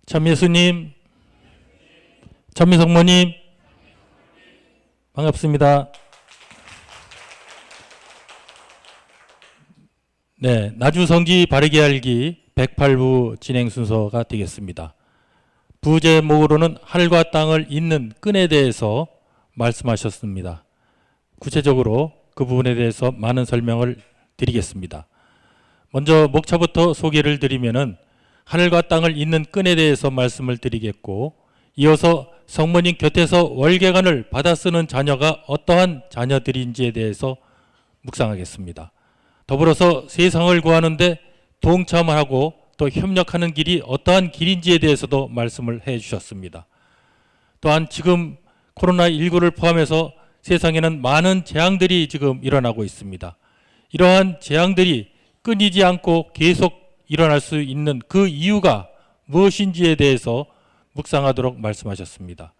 참예수님, 참미성모님, 반갑습니다. 네, 나주성지 바르게 알기 108부 진행 순서가 되겠습니다. 부제목으로는 하늘과 땅을 잇는 끈에 대해서 말씀하셨습니다. 구체적으로 그 부분에 대해서 많은 설명을 드리겠습니다. 먼저 목차부터 소개를 드리면은 하늘과 땅을 잇는 끈에 대해서 말씀을 드리겠고, 이어서 성모님 곁에서 월계관을 받아 쓰는 자녀가 어떠한 자녀들인지에 대해서 묵상하겠습니다. 더불어서 세상을 구하는데 동참하고 또 협력하는 길이 어떠한 길인지에 대해서도 말씀을 해 주셨습니다. 또한 지금 코로나19를 포함해서 세상에는 많은 재앙들이 지금 일어나고 있습니다. 이러한 재앙들이 끊이지 않고 계속 일어날 수 있는 그 이유가 무엇인지에 대해서 묵상하도록 말씀하셨습니다.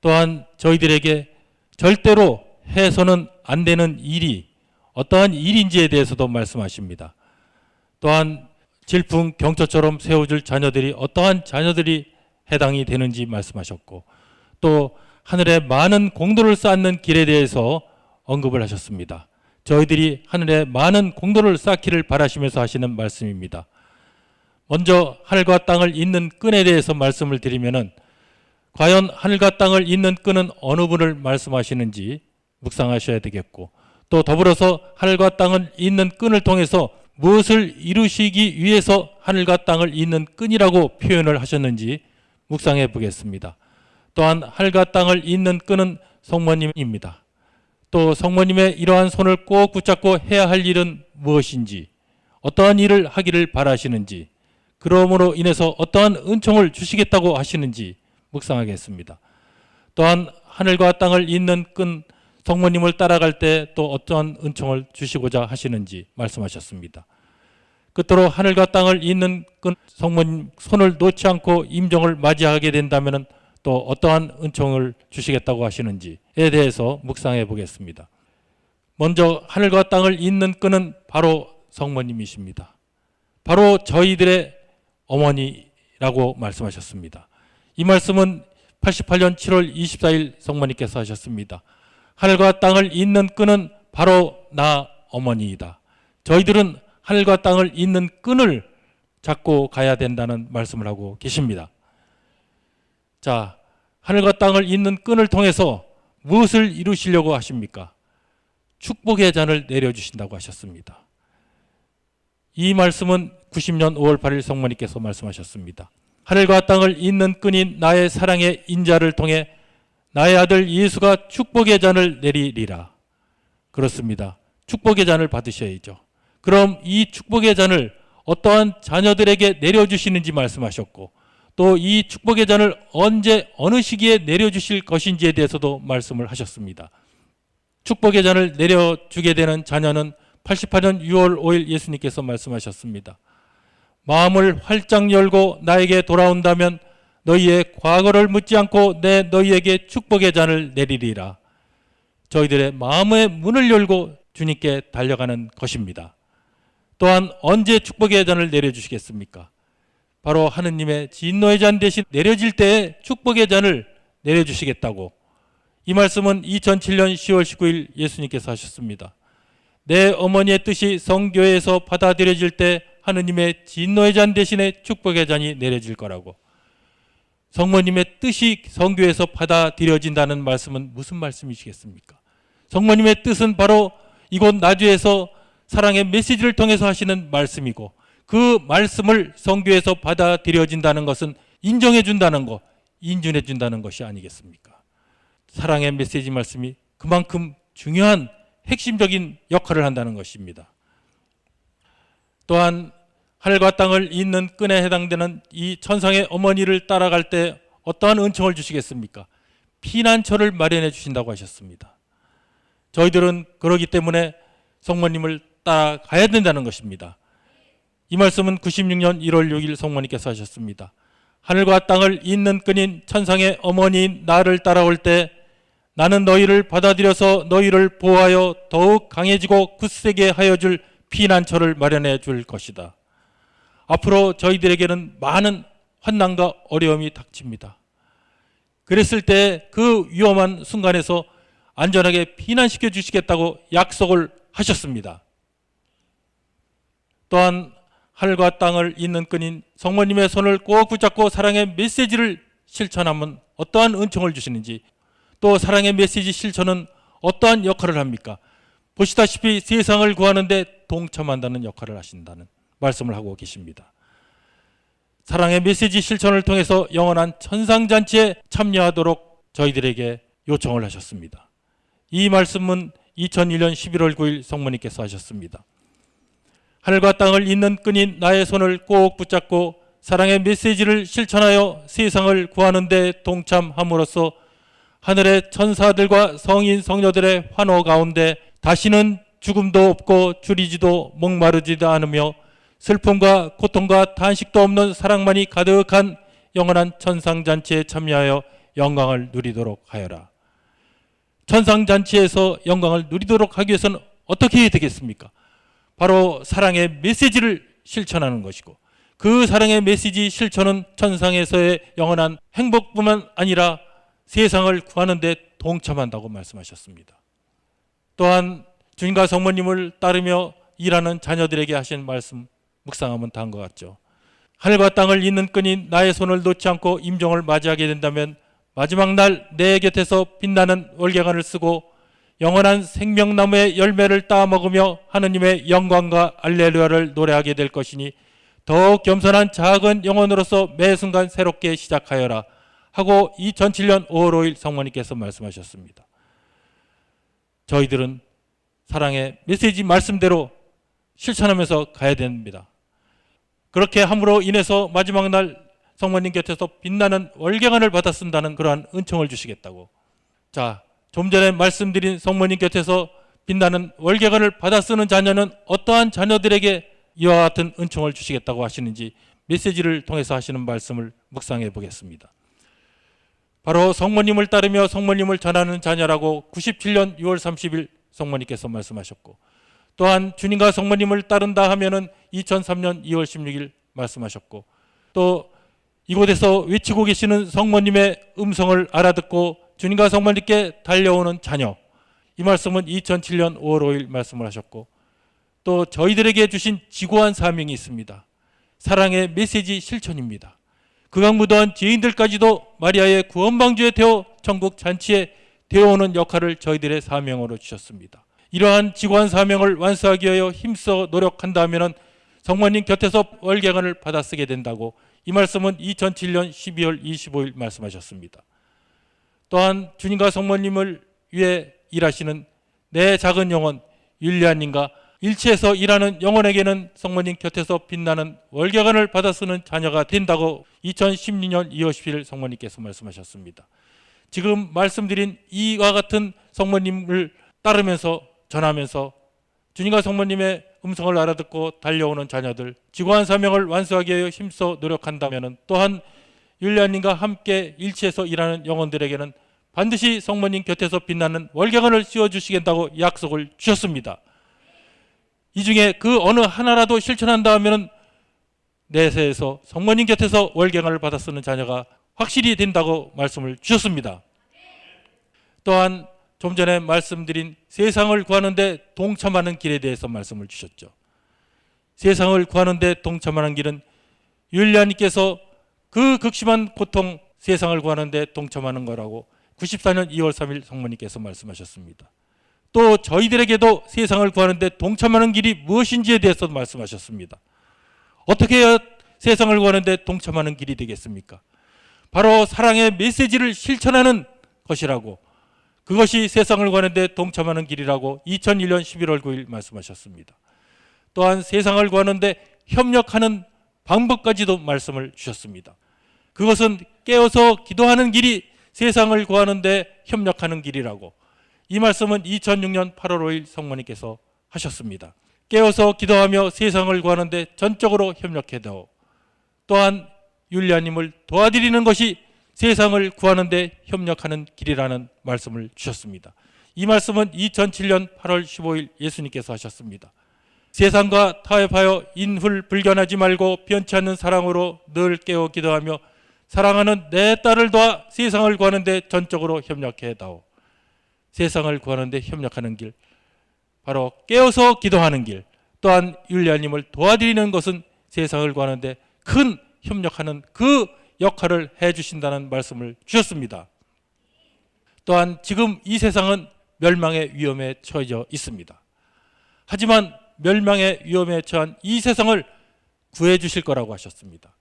또한 저희들에게 절대로 해서는 안 되는 일이 어떠한 일인지에 대해서도 말씀하십니다. 또한 질풍 경초처럼 세워줄 자녀들이 어떠한 자녀들이 해당이 되는지 말씀하셨고, 또 하늘에 많은 공도를 쌓는 길에 대해서 언급을 하셨습니다. 저희들이 하늘에 많은 공도를 쌓기를 바라시면서 하시는 말씀입니다. 먼저 하늘과 땅을 잇는 끈에 대해서 말씀을 드리면은, 과연 하늘과 땅을 잇는 끈은 어느 분을 말씀하시는지 묵상하셔야 되겠고, 또 더불어서 하늘과 땅을 잇는 끈을 통해서 무엇을 이루시기 위해서 하늘과 땅을 잇는 끈이라고 표현을 하셨는지 묵상해 보겠습니다. 또한 하늘과 땅을 잇는 끈은 성모님입니다. 또 성모님의 이러한 손을 꼭 붙잡고 해야 할 일은 무엇인지, 어떠한 일을 하기를 바라시는지, 그러므로 인해서 어떠한 은총을 주시겠다고 하시는지 묵상하겠습니다. 또한 하늘과 땅을 잇는 끈, 성모님을 따라갈 때 또 어떠한 은총을 주시고자 하시는지 말씀하셨습니다. 끝으로 하늘과 땅을 잇는 끈, 성모님 손을 놓지 않고 임종을 맞이하게 된다면 또 어떠한 은총을 주시겠다고 하시는지에 대해서 묵상해 보겠습니다. 먼저 하늘과 땅을 잇는 끈은 바로 성모님이십니다. 바로 저희들의 어머니라고 말씀하셨습니다. 이 말씀은 88년 7월 24일 성모님께서 하셨습니다. 하늘과 땅을 잇는 끈은 바로 나 어머니이다. 저희들은 하늘과 땅을 잇는 끈을 잡고 가야 된다는 말씀을 하고 계십니다. 자, 하늘과 땅을 잇는 끈을 통해서 무엇을 이루시려고 하십니까? 축복의 잔을 내려주신다고 하셨습니다. 이 말씀은 90년 5월 8일 성모님께서 말씀하셨습니다. 하늘과 땅을 잇는 끈인 나의 사랑의 인자를 통해 나의 아들 예수가 축복의 잔을 내리리라. 그렇습니다. 축복의 잔을 받으셔야죠. 그럼 이 축복의 잔을 어떠한 자녀들에게 내려주시는지 말씀하셨고, 또 이 축복의 잔을 언제 어느 시기에 내려주실 것인지에 대해서도 말씀을 하셨습니다. 축복의 잔을 내려주게 되는 자녀는 88년 6월 5일 예수님께서 말씀하셨습니다. 마음을 활짝 열고 나에게 돌아온다면 너희의 과거를 묻지 않고 내 너희에게 축복의 잔을 내리리라. 저희들의 마음의 문을 열고 주님께 달려가는 것입니다. 또한 언제 축복의 잔을 내려주시겠습니까? 바로 하느님의 진노의 잔 대신 내려질 때에 축복의 잔을 내려주시겠다고, 이 말씀은 2007년 10월 19일 예수님께서 하셨습니다. 내 어머니의 뜻이 성교회에서 받아들여질 때 하느님의 진노의 잔 대신에 축복의 잔이 내려질 거라고. 성모님의 뜻이 성교회에서 받아들여진다는 말씀은 무슨 말씀이시겠습니까? 성모님의 뜻은 바로 이곳 나주에서 사랑의 메시지를 통해서 하시는 말씀이고, 그 말씀을 성교에서 받아들여진다는 것은 인정해 준다는 것, 인준해 준다는 것이 아니겠습니까? 사랑의 메시지 말씀이 그만큼 중요한 핵심적인 역할을 한다는 것입니다. 또한 하늘과 땅을 잇는 끈에 해당되는 이 천상의 어머니를 따라갈 때 어떠한 은총을 주시겠습니까? 피난처를 마련해 주신다고 하셨습니다. 저희들은 그러기 때문에 성모님을 따라가야 된다는 것입니다. 이 말씀은 96년 1월 6일 성모님께서 하셨습니다. 하늘과 땅을 잇는 끈인 천상의 어머니인 나를 따라올 때 나는 너희를 받아들여서 너희를 보호하여 더욱 강해지고 굳세게 하여 줄 피난처를 마련해 줄 것이다. 앞으로 저희들에게는 많은 환난과 어려움이 닥칩니다. 그랬을 때 그 위험한 순간에서 안전하게 피난시켜 주시겠다고 약속을 하셨습니다. 또한 하늘과 땅을 잇는 끈인 성모님의 손을 꼭 붙잡고 사랑의 메시지를 실천하면 어떠한 은총을 주시는지, 또 사랑의 메시지 실천은 어떠한 역할을 합니까? 보시다시피 세상을 구하는 데 동참한다는 역할을 하신다는 말씀을 하고 계십니다. 사랑의 메시지 실천을 통해서 영원한 천상잔치에 참여하도록 저희들에게 요청을 하셨습니다. 이 말씀은 2001년 11월 9일 성모님께서 하셨습니다. 하늘과 땅을 잇는 끈인 나의 손을 꼭 붙잡고 사랑의 메시지를 실천하여 세상을 구하는 데 동참함으로써 하늘의 천사들과 성인 성녀들의 환호 가운데 다시는 죽음도 없고 줄이지도 목마르지도 않으며 슬픔과 고통과 탄식도 없는 사랑만이 가득한 영원한 천상잔치에 참여하여 영광을 누리도록 하여라. 천상잔치에서 영광을 누리도록 하기 위해서는 어떻게 해야 되겠습니까? 바로 사랑의 메시지를 실천하는 것이고, 그 사랑의 메시지 실천은 천상에서의 영원한 행복뿐만 아니라 세상을 구하는 데 동참한다고 말씀하셨습니다. 또한 주님과 성모님을 따르며 일하는 자녀들에게 하신 말씀 묵상하면 다음과 같죠. 하늘과 땅을 잇는 끈인 나의 손을 놓지 않고 임종을 맞이하게 된다면 마지막 날 내 곁에서 빛나는 월계관을 쓰고 영원한 생명나무의 열매를 따먹으며 하느님의 영광과 알렐루야를 노래하게 될 것이니 더욱 겸손한 작은 영혼으로서 매 순간 새롭게 시작하여라 하고 2007년 5월 5일 성모님께서 말씀하셨습니다. 저희들은 사랑의 메시지 말씀대로 실천하면서 가야 됩니다. 그렇게 함으로 인해서 마지막 날 성모님 곁에서 빛나는 월계관을 받아 쓴다는 그러한 은총을 주시겠다고. 자, 좀 전에 말씀드린 성모님 곁에서 빛나는 월계관을 받아 쓰는 자녀는 어떠한 자녀들에게 이와 같은 은총을 주시겠다고 하시는지 메시지를 통해서 하시는 말씀을 묵상해 보겠습니다. 바로 성모님을 따르며 성모님을 전하는 자녀라고 97년 6월 30일 성모님께서 말씀하셨고, 또한 주님과 성모님을 따른다 하면은 2003년 2월 16일 말씀하셨고, 또 이곳에서 외치고 계시는 성모님의 음성을 알아듣고 주님과 성모님께 달려오는 자녀, 이 말씀은 2007년 5월 5일 말씀을 하셨고, 또 저희들에게 주신 지고한 사명이 있습니다. 사랑의 메시지 실천입니다. 극악무도한 죄인들까지도 마리아의 구원방주에 태워 천국 잔치에 되어오는 역할을 저희들의 사명으로 주셨습니다. 이러한 지고한 사명을 완수하기 위하여 힘써 노력한다면 성모님 곁에서 월계관을 받아 쓰게 된다고 이 말씀은 2007년 12월 25일 말씀하셨습니다. 또한 주님과 성모님을 위해 일하시는 내 작은 영혼 율리아님과 일치해서 일하는 영혼에게는 성모님 곁에서 빛나는 월계관을 받아 쓰는 자녀가 된다고 2016년 2월 10일 성모님께서 말씀하셨습니다. 지금 말씀드린 이와 같은 성모님을 따르면서 전하면서 주님과 성모님의 음성을 알아듣고 달려오는 자녀들, 지고한 사명을 완수하기 위해 힘써 노력한다면 또한 율리아님과 함께 일치해서 일하는 영혼들에게는 반드시 성모님 곁에서 빛나는 월계관을 씌워주시겠다고 약속을 주셨습니다. 이 중에 그 어느 하나라도 실천한다 하면 내세에서 성모님 곁에서 월계관을 받아 쓰는 자녀가 확실히 된다고 말씀을 주셨습니다. 또한 좀 전에 말씀드린 세상을 구하는 데 동참하는 길에 대해서 말씀을 주셨죠. 세상을 구하는 데 동참하는 길은 율리아님께서 그 극심한 고통, 세상을 구하는 데 동참하는 거라고 94년 2월 3일 성모님께서 말씀하셨습니다. 또 저희들에게도 세상을 구하는 데 동참하는 길이 무엇인지에 대해서 말씀하셨습니다. 어떻게 해야 세상을 구하는 데 동참하는 길이 되겠습니까? 바로 사랑의 메시지를 실천하는 것이라고, 그것이 세상을 구하는 데 동참하는 길이라고 2001년 11월 9일 말씀하셨습니다. 또한 세상을 구하는 데 협력하는 방법까지도 말씀을 주셨습니다. 그것은 깨어서 기도하는 길이 세상을 구하는 데 협력하는 길이라고 이 말씀은 2006년 8월 5일 성모님께서 하셨습니다. 깨어서 기도하며 세상을 구하는 데 전적으로 협력해도 또한 율리아님을 도와드리는 것이 세상을 구하는 데 협력하는 길이라는 말씀을 주셨습니다. 이 말씀은 2007년 8월 15일 예수님께서 하셨습니다. 세상과 타협하여 인훌 불견하지 말고 변치 않는 사랑으로 늘 깨어 기도하며 사랑하는 내 딸을 도와 세상을 구하는 데 전적으로 협력해 다오. 세상을 구하는 데 협력하는 길, 바로 깨어서 기도하는 길, 또한 율리아님을 도와드리는 것은 세상을 구하는 데 큰 협력하는 그 역할을 해주신다는 말씀을 주셨습니다. 또한 지금 이 세상은 멸망의 위험에 처해져 있습니다. 하지만 멸망의 위험에 처한 이 세상을 구해 주실 거라고 하셨습니다.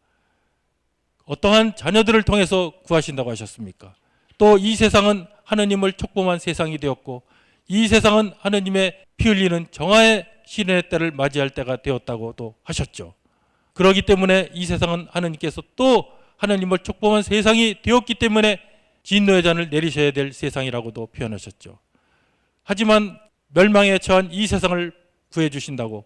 어떠한 자녀들을 통해서 구하신다고 하셨습니까? 또 이 세상은 하느님을 촉범한 세상이 되었고 이 세상은 하느님의 피 흘리는 정화의 시련의 때를 맞이할 때가 되었다고도 하셨죠. 그렇기 때문에 이 세상은 하느님께서 또 하느님을 촉범한 세상이 되었기 때문에 진노의 잔을 내리셔야 될 세상이라고도 표현하셨죠. 하지만 멸망에 처한 이 세상을 구해 주신다고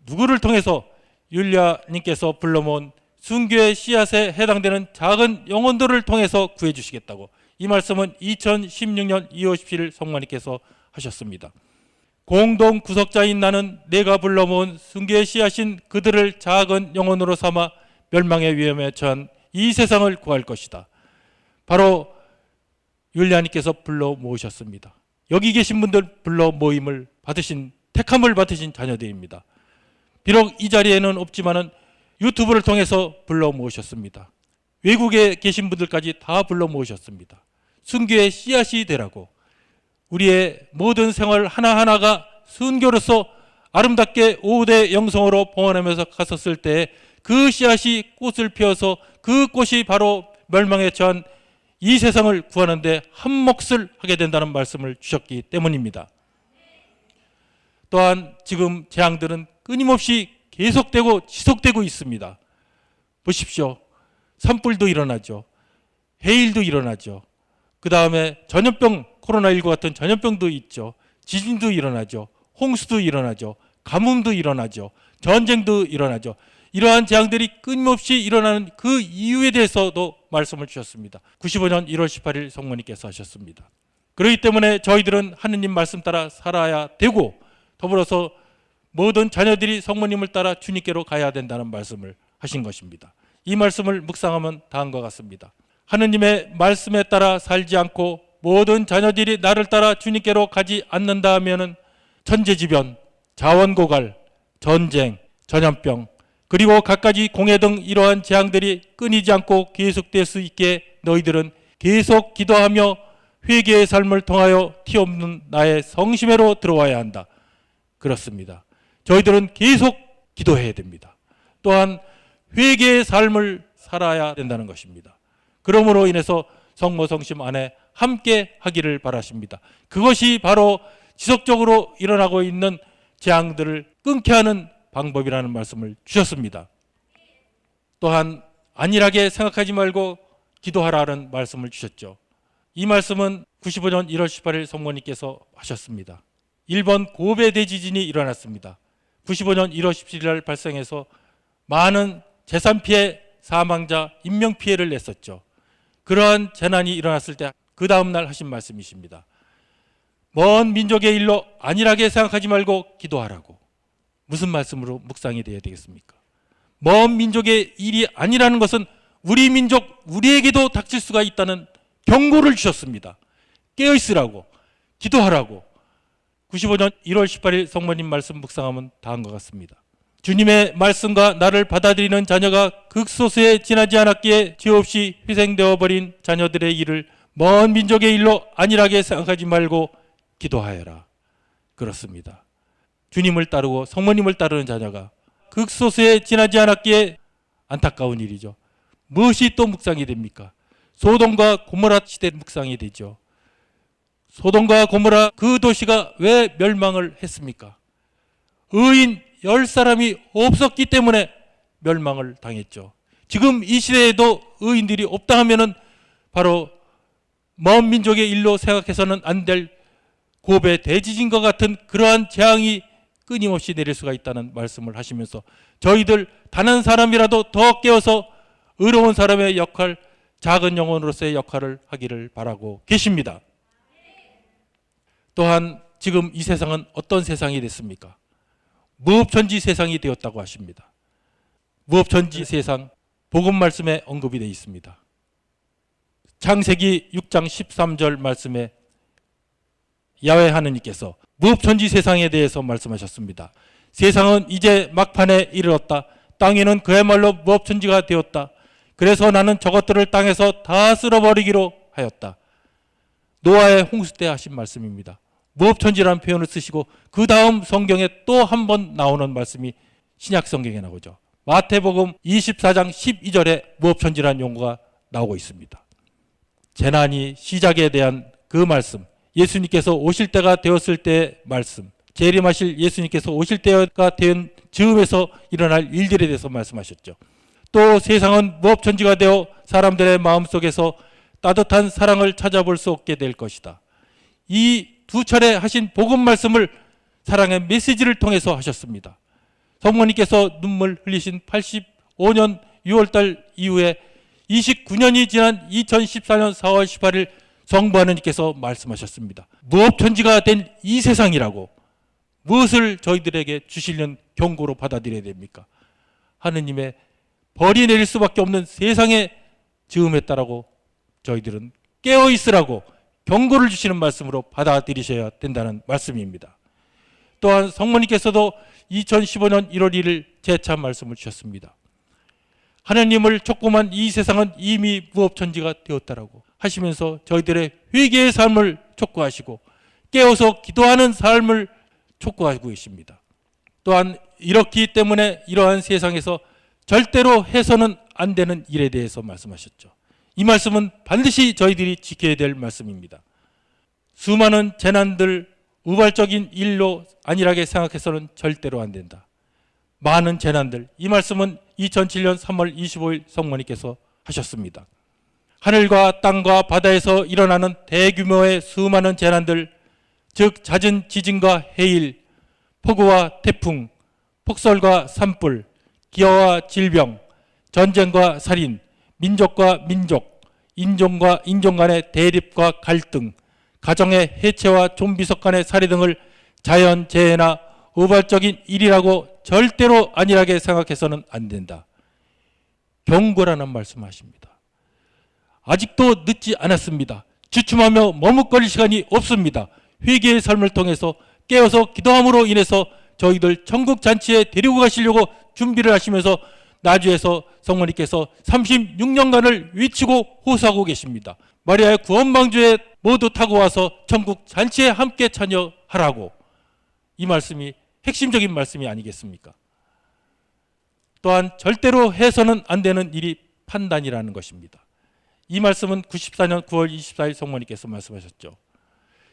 누구를 통해서 율리아님께서 불러모은 순교의 씨앗에 해당되는 작은 영혼들을 통해서 구해 주시겠다고, 이 말씀은 2016년 2월 17일 성모님께서 하셨습니다. 공동 구속자인 나는 내가 불러모은 순교의 씨앗인 그들을 작은 영혼으로 삼아 멸망의 위험에 처한 이 세상을 구할 것이다. 바로 율리아님께서 불러 모으셨습니다. 여기 계신 분들 불러 모임을 받으신, 택함을 받으신 자녀들입니다. 비록 이 자리에는 없지만은 유튜브를 통해서 불러 모으셨습니다. 외국에 계신 분들까지 다 불러 모으셨습니다. 순교의 씨앗이 되라고, 우리의 모든 생활 하나하나가 순교로서 아름답게 5대 영성으로 봉헌하면서 갔었을 때 그 씨앗이 꽃을 피워서 그 꽃이 바로 멸망에 처한 이 세상을 구하는 데 한 몫을 하게 된다는 말씀을 주셨기 때문입니다. 또한 지금 재앙들은 끊임없이 계속되고 지속되고 있습니다. 보십시오. 산불도 일어나죠. 해일도 일어나죠. 그 다음에 전염병, 코로나19 같은 전염병도 있죠. 지진도 일어나죠. 홍수도 일어나죠. 가뭄도 일어나죠. 전쟁도 일어나죠. 이러한 재앙들이 끊임없이 일어나는 그 이유에 대해서도 말씀을 주셨습니다. 95년 1월 18일 성모님께서 하셨습니다. 그렇기 때문에 저희들은 하느님 말씀 따라 살아야 되고, 더불어서 모든 자녀들이 성모님을 따라 주님께로 가야 된다는 말씀을 하신 것입니다. 이 말씀을 묵상하면 다음과 같습니다. 하느님의 말씀에 따라 살지 않고 모든 자녀들이 나를 따라 주님께로 가지 않는다 하면은 천재지변, 자원고갈, 전쟁, 전염병, 그리고 갖가지 공해 등 이러한 재앙들이 끊이지 않고 계속될 수 있게 너희들은 계속 기도하며 회개의 삶을 통하여 티없는 나의 성심회로 들어와야 한다. 그렇습니다. 저희들은 계속 기도해야 됩니다. 또한 회개의 삶을 살아야 된다는 것입니다. 그러므로 인해서 성모성심 안에 함께 하기를 바라십니다. 그것이 바로 지속적으로 일어나고 있는 재앙들을 끊게 하는 방법이라는 말씀을 주셨습니다. 또한 안일하게 생각하지 말고 기도하라는 말씀을 주셨죠. 이 말씀은 95년 1월 18일 성모님께서 하셨습니다. 일본 고베 대지진이 일어났습니다. 95년 1월 17일 날 발생해서 많은 재산 피해, 사망자, 인명 피해를 냈었죠. 그러한 재난이 일어났을 때 그 다음 날 하신 말씀이십니다. 먼 민족의 일로 안일하게 생각하지 말고 기도하라고. 무슨 말씀으로 묵상이 되어야 되겠습니까? 먼 민족의 일이 아니라는 것은 우리 민족, 우리에게도 닥칠 수가 있다는 경고를 주셨습니다. 깨어있으라고, 기도하라고. 95년 1월 18일 성모님 말씀 묵상하면 다음과 같습니다. 주님의 말씀과 나를 받아들이는 자녀가 극소수에 지나지 않았기에 죄 없이 희생되어 버린 자녀들의 일을 먼 민족의 일로 안일하게 생각하지 말고 기도하여라. 그렇습니다. 주님을 따르고 성모님을 따르는 자녀가 극소수에 지나지 않았기에 안타까운 일이죠. 무엇이 또 묵상이 됩니까? 소돔과 고모라 시대 묵상이 되죠. 소돔과 고모라 그 도시가 왜 멸망을 했습니까? 의인 10사람이 없었기 때문에 멸망을 당했죠. 지금 이 시대에도 의인들이 없다 하면은 바로 먼 민족의 일로 생각해서는 안 될 고베 대지진과 같은 그러한 재앙이 끊임없이 내릴 수가 있다는 말씀을 하시면서 저희들 단 한 사람이라도 더 깨어서 의로운 사람의 역할, 작은 영혼으로서의 역할을 하기를 바라고 계십니다. 또한 지금 이 세상은 어떤 세상이 됐습니까? 무법천지 세상이 되었다고 하십니다. 무법천지 세상, 복음 말씀에 언급이 되어 있습니다. 창세기 6장 13절 말씀에 야훼 하느님께서 무법천지 세상에 대해서 말씀하셨습니다. 세상은 이제 막판에 이르렀다. 땅에는 그야말로 무법천지가 되었다. 그래서 나는 저것들을 땅에서 다 쓸어버리기로 하였다. 노아의 홍수 때 하신 말씀입니다. 무법천지라는 표현을 쓰시고 그 다음 성경에 또 한 번 나오는 말씀이 신약 성경에 나오죠. 마태복음 24장 12절에 무법천지라는 용어가 나오고 있습니다. 재난이 시작에 대한 그 말씀, 예수님께서 오실 때가 되었을 때의 말씀, 재림하실 예수님께서 오실 때가 된 즈음에서 일어날 일들에 대해서 말씀하셨죠. 또 세상은 무법천지가 되어 사람들의 마음속에서 따뜻한 사랑을 찾아볼 수 없게 될 것이다. 이 두 차례 하신 복음 말씀을 사랑의 메시지를 통해서 하셨습니다. 성모님께서 눈물 흘리신 85년 6월달 이후에 29년이 지난 2014년 4월 18일 성부 하느님께서 말씀하셨습니다. 무법천지가 된 이 세상이라고 무엇을 저희들에게 주시려는 경고로 받아들여야 됩니까? 하느님의 벌이 내릴 수밖에 없는 세상의 즈음했다라고 저희들은 깨어있으라고 경고를 주시는 말씀으로 받아들이셔야 된다는 말씀입니다. 또한 성모님께서도 2015년 1월 1일 재차 말씀을 주셨습니다. 하느님을 촉구한 이 세상은 이미 무법천지가 되었다라고 하시면서 저희들의 회개의 삶을 촉구하시고 깨어서 기도하는 삶을 촉구하고 계십니다. 또한 이렇기 때문에 이러한 세상에서 절대로 해서는 안 되는 일에 대해서 말씀하셨죠. 이 말씀은 반드시 저희들이 지켜야 될 말씀입니다. 수많은 재난들, 우발적인 일로 안일하게 생각해서는 절대로 안 된다. 많은 재난들, 이 말씀은 2007년 3월 25일 성모님께서 하셨습니다. 하늘과 땅과 바다에서 일어나는 대규모의 수많은 재난들, 즉 잦은 지진과 해일, 폭우와 태풍, 폭설과 산불, 기아와 질병, 전쟁과 살인, 민족과 민족, 인종과 인종 간의 대립과 갈등, 가정의 해체와 좀비석 간의 살해 등을 자연재해나 우발적인 일이라고 절대로 안일하게 생각해서는 안 된다. 경고라는 말씀하십니다. 아직도 늦지 않았습니다. 주춤하며 머뭇거릴 시간이 없습니다. 회개의 삶을 통해서 깨어서 기도함으로 인해서 저희들 천국 잔치에 데리고 가시려고 준비를 하시면서 나주에서 성모님께서 36년간을 외치고 호소하고 계십니다. 마리아의 구원방주에 모두 타고 와서 천국 잔치에 함께 참여하라고. 이 말씀이 핵심적인 말씀이 아니겠습니까? 또한 절대로 해서는 안 되는 일이 판단이라는 것입니다. 이 말씀은 94년 9월 24일 성모님께서 말씀하셨죠.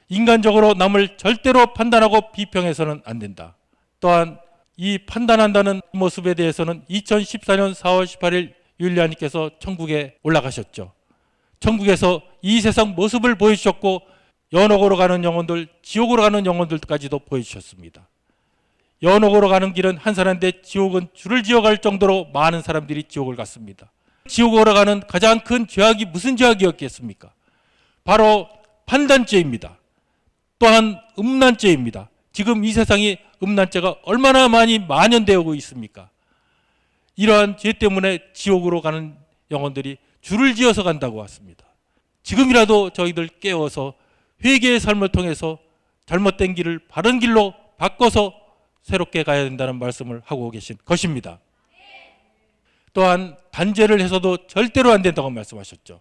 인간적으로 남을 절대로 판단하고 비평해서는 안 된다. 또한 이 판단한다는 모습에 대해서는 2014년 4월 18일 율리아님께서 천국에 올라가셨죠. 천국에서 이 세상 모습을 보여주셨고 연옥으로 가는 영혼들, 지옥으로 가는 영혼들까지도 보여주셨습니다. 연옥으로 가는 길은 한 사람인데 지옥은 줄을 지어갈 정도로 많은 사람들이 지옥을 갔습니다. 지옥으로 가는 가장 큰 죄악이 무슨 죄악이었겠습니까? 바로 판단죄입니다. 또한 음란죄입니다. 지금 이 세상이 음란죄가 얼마나 많이 만연되고 있습니까? 이러한 죄 때문에 지옥으로 가는 영혼들이 줄을 지어서 간다고 했습니다. 지금이라도 저희들 깨워서 회개의 삶을 통해서 잘못된 길을 바른 길로 바꿔서 새롭게 가야 된다는 말씀을 하고 계신 것입니다. 또한 단죄를 해서도 절대로 안 된다고 말씀하셨죠.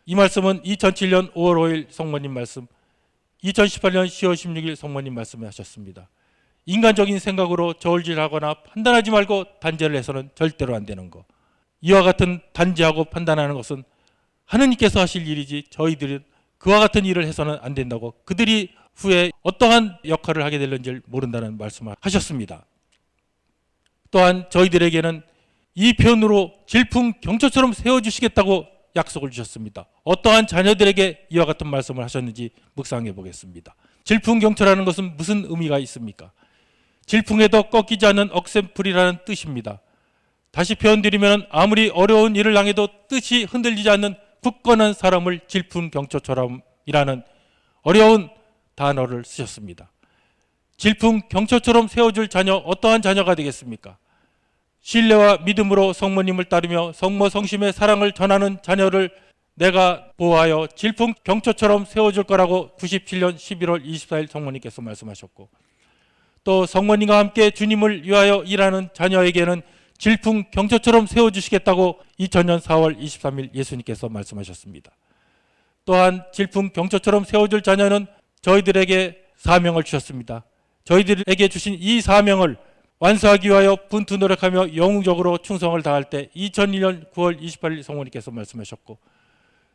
이 말씀은 2007년 5월 5일 성모님 말씀, 2018년 10월 16일 성모님 말씀을 하셨습니다. 인간적인 생각으로 저울질하거나 판단하지 말고 단죄를 해서는 절대로 안 되는 것. 이와 같은 단죄하고 판단하는 것은 하느님께서 하실 일이지 저희들은 그와 같은 일을 해서는 안 된다고, 그들이 후에 어떠한 역할을 하게 될는지 모른다는 말씀을 하셨습니다. 또한 저희들에게는 이 편으로 질풍경초처럼 세워주시겠다고 약속을 주셨습니다. 어떠한 자녀들에게 이와 같은 말씀을 하셨는지 묵상해 보겠습니다. 질풍경초라는 것은 무슨 의미가 있습니까? 질풍에도 꺾이지 않는 억센풀이라는 뜻입니다. 다시 표현드리면 아무리 어려운 일을 당해도 뜻이 흔들리지 않는 굳건한 사람을 질풍경초처럼이라는 어려운 단어를 쓰셨습니다. 질풍경초처럼 세워줄 자녀, 어떠한 자녀가 되겠습니까? 신뢰와 믿음으로 성모님을 따르며 성모 성심의 사랑을 전하는 자녀를 내가 보호하여 질풍경초처럼 세워줄 거라고 97년 11월 24일 성모님께서 말씀하셨고, 또 성모님과 함께 주님을 위하여 일하는 자녀에게는 질풍경초처럼 세워주시겠다고 2000년 4월 23일 예수님께서 말씀하셨습니다. 또한 질풍경초처럼 세워줄 자녀는 저희들에게 사명을 주셨습니다. 저희들에게 주신 이 사명을 완수하기 위하여 분투 노력하며 영웅적으로 충성을 다할 때 2001년 9월 28일 성모님께서 말씀하셨고,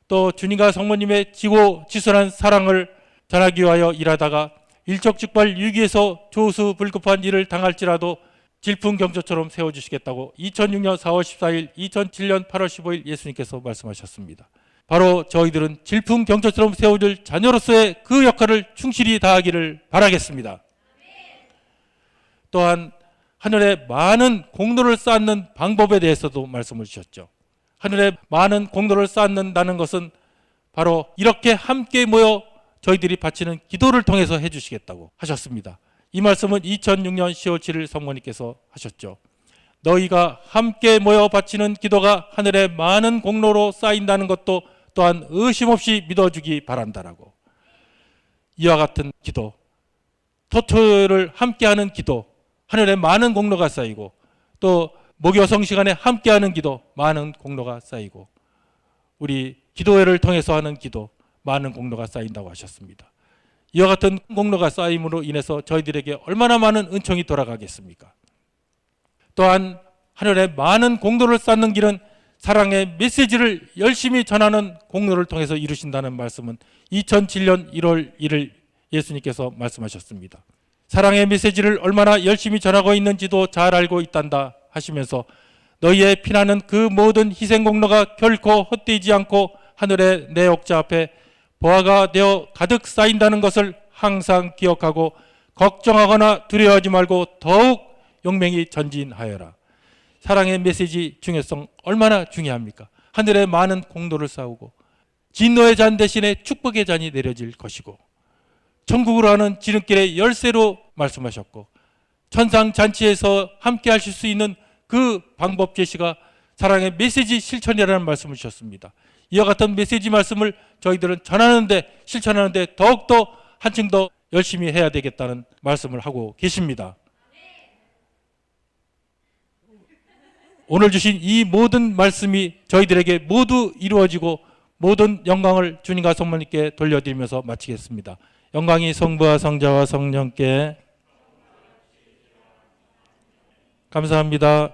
또 주님과 성모님의 지고지순한 사랑을 전하기 위하여 일하다가 일촉즉발 위기에서 조수불급한 일을 당할지라도 질풍경초처럼 세워주시겠다고 2006년 4월 14일, 2007년 8월 15일 예수님께서 말씀하셨습니다. 바로 저희들은 질풍경초처럼 세워줄 자녀로서의 그 역할을 충실히 다하기를 바라겠습니다. 또한 하늘에 많은 공로를 쌓는 방법에 대해서도 말씀을 주셨죠. 하늘에 많은 공로를 쌓는다는 것은 바로 이렇게 함께 모여 저희들이 바치는 기도를 통해서 해주시겠다고 하셨습니다. 이 말씀은 2006년 10월 7일 성모님께서 하셨죠. 너희가 함께 모여 바치는 기도가 하늘에 많은 공로로 쌓인다는 것도 또한 의심 없이 믿어주기 바란다라고. 이와 같은 기도, 토토를 함께하는 기도, 하늘에 많은 공로가 쌓이고, 또 목요성 시간에 함께하는 기도, 많은 공로가 쌓이고, 우리 기도회를 통해서 하는 기도, 많은 공로가 쌓인다고 하셨습니다. 이와 같은 공로가 쌓임으로 인해서 저희들에게 얼마나 많은 은총이 돌아가겠습니까? 또한 하늘에 많은 공로를 쌓는 길은 사랑의 메시지를 열심히 전하는 공로를 통해서 이루신다는 말씀은 2007년 1월 1일 예수님께서 말씀하셨습니다. 사랑의 메시지를 얼마나 열심히 전하고 있는지도 잘 알고 있단다 하시면서 너희의 피나는 그 모든 희생 공로가 결코 헛되지 않고 하늘의 내 옥자 앞에 보화가 되어 가득 쌓인다는 것을 항상 기억하고 걱정하거나 두려워하지 말고 더욱 용맹히 전진하여라. 사랑의 메시지 중요성 얼마나 중요합니까? 하늘에 많은 공로를 쌓고 진노의 잔 대신에 축복의 잔이 내려질 것이고, 천국으로 하는 지름길의 열쇠로 말씀하셨고, 천상잔치에서 함께 하실 수 있는 그 방법 제시가 사랑의 메시지 실천이라는 말씀을 주셨습니다. 이와 같은 메시지 말씀을 저희들은 전하는데, 실천하는데 더욱더 한층 더 열심히 해야 되겠다는 말씀을 하고 계십니다. 오늘 주신 이 모든 말씀이 저희들에게 모두 이루어지고 모든 영광을 주님과 성모님께 돌려드리면서 마치겠습니다. 영광이 성부와 성자와 성령께. 감사합니다.